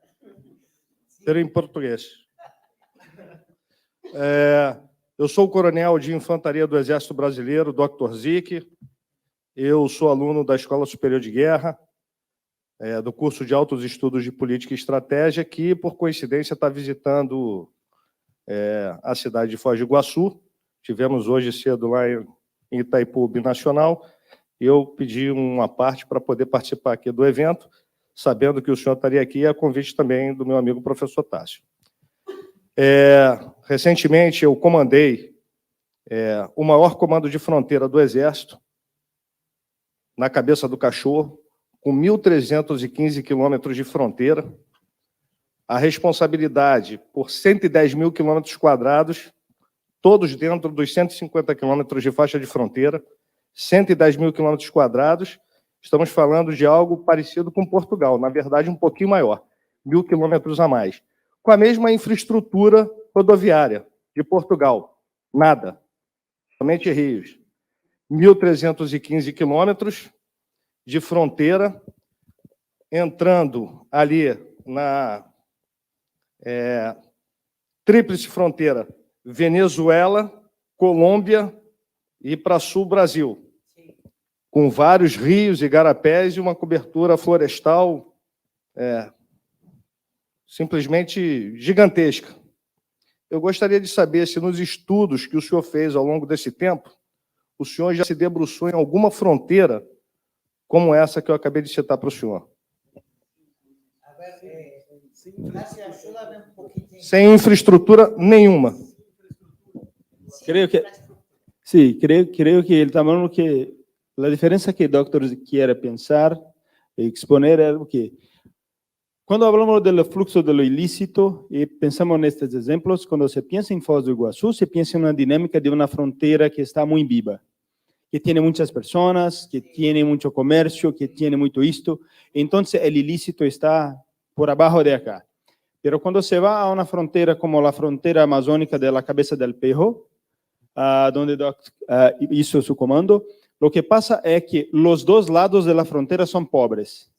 Speaker 6: Serei em português. Eu sou o coronel de infantaria do Exército Brasileiro, Dr. Zick. Eu sou aluno da Escola Superior de Guerra, do curso de Altos Estudos de Política e Estratégia, que, por coincidência, está visitando a cidade de Foz do Iguaçu. Tivemos hoje cedo lá em Itaipu Binacional, e eu pedi uma parte para poder participar aqui do evento, sabendo que o senhor estaria aqui, a convite também do meu amigo professor Tássio. Recentemente, eu comandei o maior comando de fronteira do Exército, na Cabeça do Cachorro, com 1.315 quilômetros de fronteira, a responsabilidade por 110 mil quilômetros quadrados, todos dentro dos 150 quilômetros de faixa de fronteira, 110 mil quilômetros quadrados. Estamos falando de algo parecido com Portugal, na verdade um pouquinho maior, 1.000 quilômetros a mais. Com a mesma infraestrutura rodoviária de Portugal, nada, somente rios. 1.315 quilômetros de fronteira, entrando ali na tríplice fronteira, Venezuela, Colômbia e para sul Brasil, com vários rios e igarapés e uma cobertura florestal simplesmente gigantesca. eu gostaria de saber se nos estudos que o senhor fez ao longo desse tempo, o senhor já se debruçou em alguma fronteira como essa que eu acabei de citar para o senhor. Sem infraestrutura nenhuma.
Speaker 1: Creo que sí, creo que ele está falando que a diferença que o doutor quer pensar e exponer é o que quando falamos do fluxo do ilícito e pensamos nestes exemplos, quando se pensa em Foz do Iguaçu, se pensa em uma dinâmica de uma fronteira que está muito viva, que tem muitas pessoas, que tem muito comércio, que tem muito isto, então o ilícito está por abaixo de acá. Pero quando se va a uma fronteira como a fronteira amazônica de la Cabeza del Perro, donde hizo su comando, lo que pasa es que los dos lados de la frontera son pobres.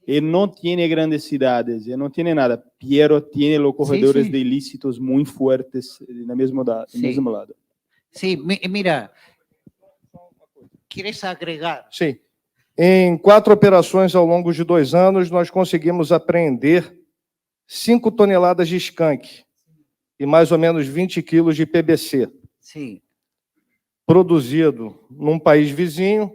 Speaker 1: Y no tiene grandes ciudades, y no tiene nada, pero tiene los corredores de ilícitos muy fuertes en el mismo lado.
Speaker 2: Sí, mira, ¿quieres agregar?
Speaker 6: Sim. Em 4 operações ao longo de 2 anos, nós conseguimos apreender 5 toneladas de skunk e mais ou menos 20 quilos de PBC.
Speaker 2: Sí.
Speaker 6: Produzido num país vizinho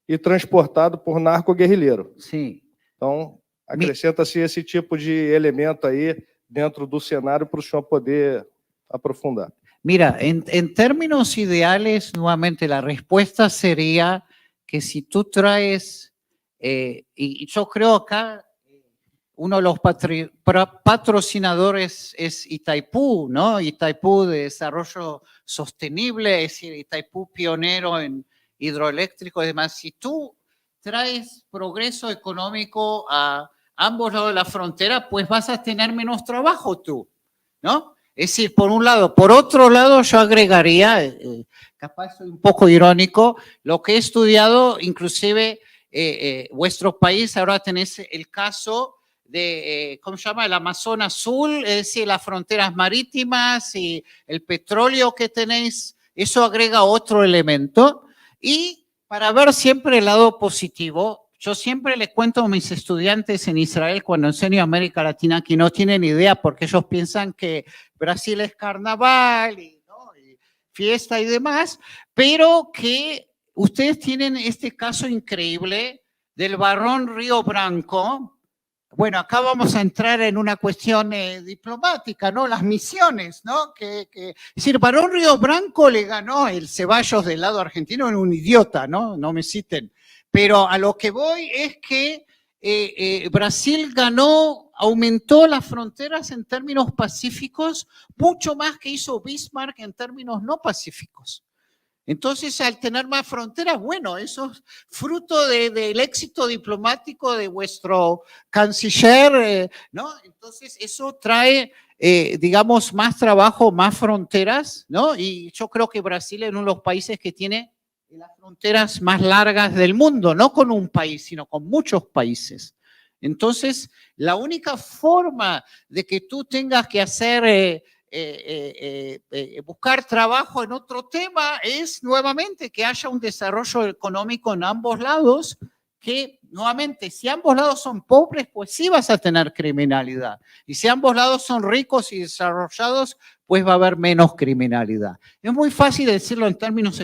Speaker 6: e transportado por narco-guerrilheiro.
Speaker 2: Sí.
Speaker 6: Então, acrescenta-se esse tipo de elemento aí dentro do cenário para o senhor poder aprofundar.
Speaker 2: Mira, en términos ideales, nuevamente la respuesta sería que si tú traes, y yo creo acá, uno de los patrocinadores es Itaipú, ¿no? Itaipú de Desarrollo Sostenible, es decir, Itaipú pionero en hidroeléctrico y demás. Si tú traes progreso económico a ambos lados de la frontera, pues vas a tener menos trabajo tú, ¿no? Es decir, por un lado. Por otro lado, yo agregaría, capaz soy un poco irónico, lo que he estudiado, inclusive vuestro país, ahora tenés el caso de, ¿cómo se llama? El Amazonas Azul, es decir, las fronteras marítimas y el petróleo que tenéis, eso agrega otro elemento. Y para ver siempre el lado positivo, yo siempre le cuento a mis estudiantes en Israel cuando enseño América Latina que no tienen idea porque ellos piensan que Brasil es carnaval y, ¿no? y fiesta y demás, pero que ustedes tienen este caso increíble del Barón Río Branco. Bueno, acá vamos a entrar en una cuestión diplomática, ¿no? Las misiones, ¿no? Es decir, Barón Río Branco le ganó el Ceballos del lado argentino en un idiota, ¿no? No me citen. Pero a lo que voy es que Brasil ganó, aumentó las fronteras en términos pacíficos mucho más que hizo Bismarck en términos no pacíficos. Entonces, al tener más fronteras, bueno, eso es fruto del éxito diplomático de vuestro canciller, ¿no? Entonces, eso trae, digamos, más trabajo, más fronteras, ¿no? Y yo creo que Brasil es uno de los países que tiene las fronteras más largas del mundo, no con un país, sino con muchos países. Entonces, la única forma de que tú tengas que hacer... buscar trabajo en otro tema es nuevamente que haya un desarrollo económico en ambos lados, que nuevamente si ambos lados son pobres, pues sí vas a tener criminalidad, y si ambos lados son ricos y desarrollados, pues va a haber menos criminalidad. Es muy fácil decirlo en términos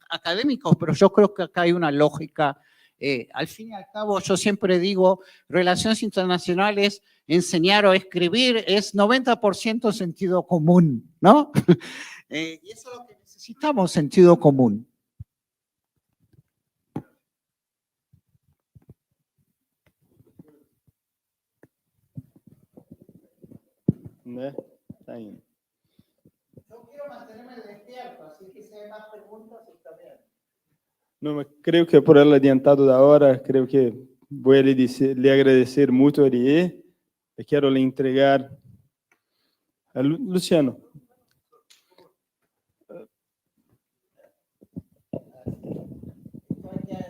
Speaker 2: académicos, pero yo creo que acá hay una lógica. Al fin y al cabo, yo siempre digo, relaciones internacionales, enseñar o escribir es 90% sentido común, ¿no? Y eso es lo que necesitamos, sentido común.
Speaker 1: Né? Tá indo.
Speaker 2: Yo quiero mantenerme despierto, así que si hay más preguntas, está bien.
Speaker 1: Não, creio que por el adiantado da hora, creio que vou lhe agradecer muito, Ariê. Eu quero lhe entregar a Luciano.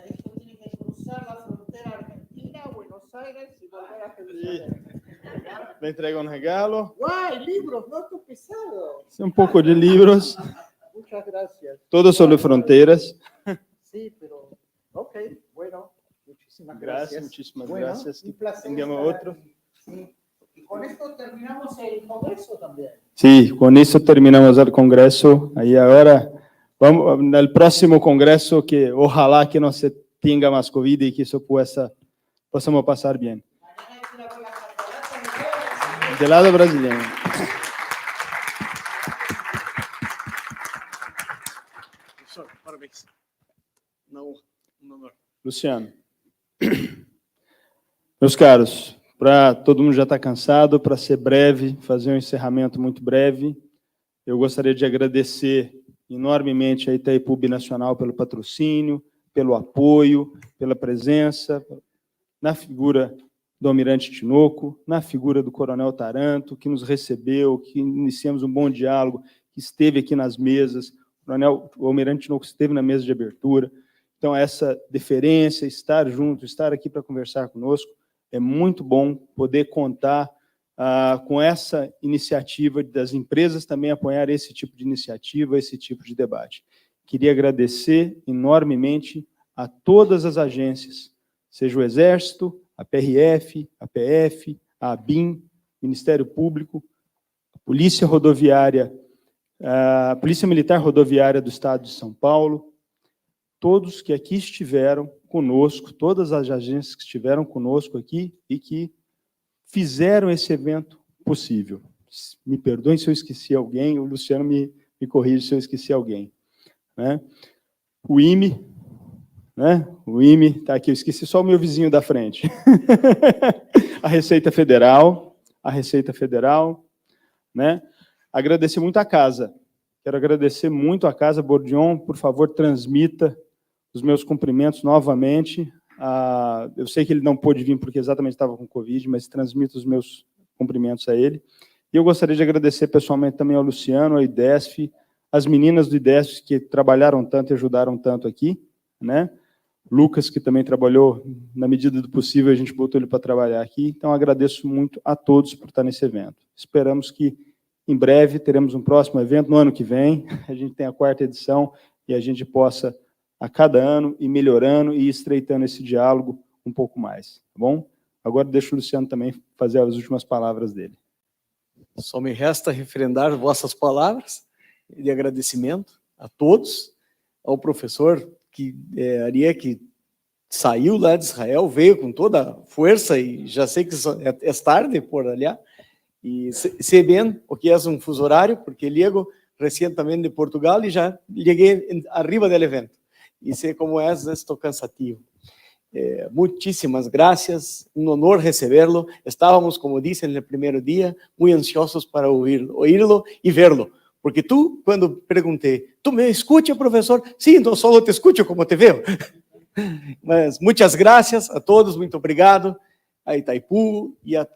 Speaker 2: Esto tiene que cruzar la frontera argentina, Buenos Aires y volver a Jerusalén.
Speaker 1: Le entrego um regalo.
Speaker 2: ¡Guay! Libros, no esto pesado.
Speaker 1: Pouco de livros,
Speaker 2: Muchas gracias.
Speaker 1: todos sobre fronteiras.
Speaker 2: Sí, pero, ok, bueno, muchísimas
Speaker 1: Gracias,
Speaker 2: gracias.
Speaker 1: muchísimas
Speaker 2: Bueno,
Speaker 1: gracias.
Speaker 2: un placer
Speaker 1: Tengamos
Speaker 2: estar
Speaker 1: outro.
Speaker 2: aquí. Sí. Y Con esto terminamos el Congreso también.
Speaker 1: Sí, con eso terminamos el Congreso. Ahí ahora vamos al próximo Congreso, que ojalá que no se tenga más COVID y que eso possamos pasar bien. Del lado brasileño.
Speaker 3: Parabéns. Não, um honor.
Speaker 1: Luciano. Meus caros, todo mundo já está cansado, para ser breve, fazer um encerramento muito breve, eu gostaria de agradecer enormemente a Itaipu Binacional pelo patrocínio, pelo apoio, pela presença, na figura do Almirante Tinoco, na figura do Coronel Taranto, que nos recebeu, que iniciamos um bom diálogo, que esteve aqui nas mesas, o Almirante Tinoco esteve na mesa de abertura. Então, essa deferência, estar junto, estar aqui para conversar conosco, é muito bom poder contar com essa iniciativa das empresas também apoiar esse tipo de iniciativa, esse tipo de debate. Queria agradecer enormemente a todas as agências, seja o Exército, a PRF, a PF, a ABIN, Ministério Público, a Polícia Rodoviária, a Polícia Militar Rodoviária do Estado de São Paulo, todos que aqui estiveram conosco, todas as agências que estiveram conosco aqui e que fizeram esse evento possível. Me perdoem se eu esqueci alguém, o Luciano me corrige se eu esqueci alguém. Né? O IME, né? O IME está aqui, eu esqueci só o meu vizinho da frente. A Receita Federal, né? Agradecer muito a casa. Quero agradecer muito a casa. Bordion, por favor, transmita os meus cumprimentos novamente. Eu sei que ele não pôde vir porque exatamente estava com Covid, mas transmito os meus cumprimentos a ele. E eu gostaria de agradecer pessoalmente também ao Luciano, ao IDESF, as meninas do IDESF que trabalharam tanto e ajudaram tanto aqui, né? Lucas, que também trabalhou na medida do possível, a gente botou ele para trabalhar aqui. Então, agradeço muito a todos por estar nesse evento. Esperamos que, em breve, teremos um próximo evento, no ano que vem. A gente tem a 4ª edição e a gente possa, a cada ano, ir melhorando e estreitando esse diálogo um pouco mais. Tá bom? Agora, deixo o Luciano também fazer as últimas palavras dele.
Speaker 3: Só me resta referendar vossas palavras de agradecimento a todos, ao professor Arie, que saiu lá de Israel, veio com toda a força, e já sei que é tarde por allá, e sei bem o que é um fuso horário, porque llego recentemente de Portugal e já cheguei arriba do evento, e sei como é esto cansativo. Muchísimas gracias, un honor recibirlo. Estábamos, como dicen en el primer día, muy ansiosos para oírlo y verlo. Porque tú, cuando pregunté, ¿tú me escuchas, profesor? Sí, no solo te escucho como te veo. Mas muchas gracias a todos, muito obrigado a Itaipu e a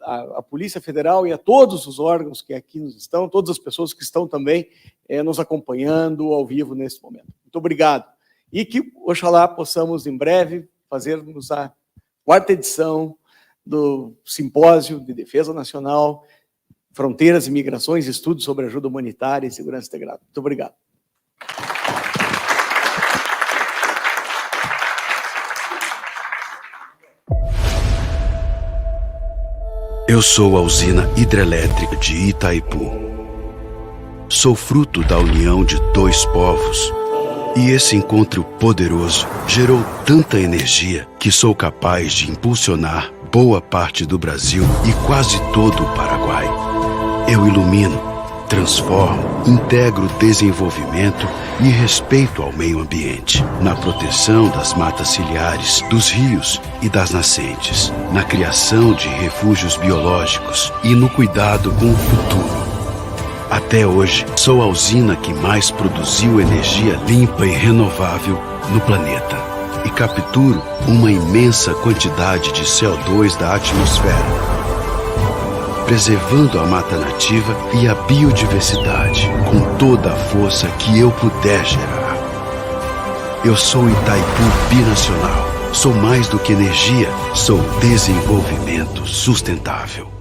Speaker 3: Polícia Federal e a todos os órgãos que aqui nos estão, todas as pessoas que estão também nos acompanhando ao vivo nesse momento. Muito obrigado. E que, oxalá, possamos em breve fazermos a 4ª edição do Simpósio de Defesa Nacional, Fronteiras e Migrações, Estudos sobre Ajuda Humanitária e Segurança Integrada. Muito obrigado.
Speaker 7: Eu sou a usina hidrelétrica de Itaipu. Sou fruto da união de 2 povos. E esse encontro poderoso gerou tanta energia que sou capaz de impulsionar boa parte do Brasil e quase todo o Paraguai. Eu ilumino, transformo, integro desenvolvimento e respeito ao meio ambiente, na proteção das matas ciliares, dos rios e das nascentes, na criação de refúgios biológicos e no cuidado com o futuro. Até hoje, sou a usina que mais produziu energia limpa e renovável no planeta. E capturo uma imensa quantidade de CO2 da atmosfera, preservando a mata nativa e a biodiversidade com toda a força que eu puder gerar. Eu sou Itaipu Binacional. Sou mais do que energia, sou desenvolvimento sustentável.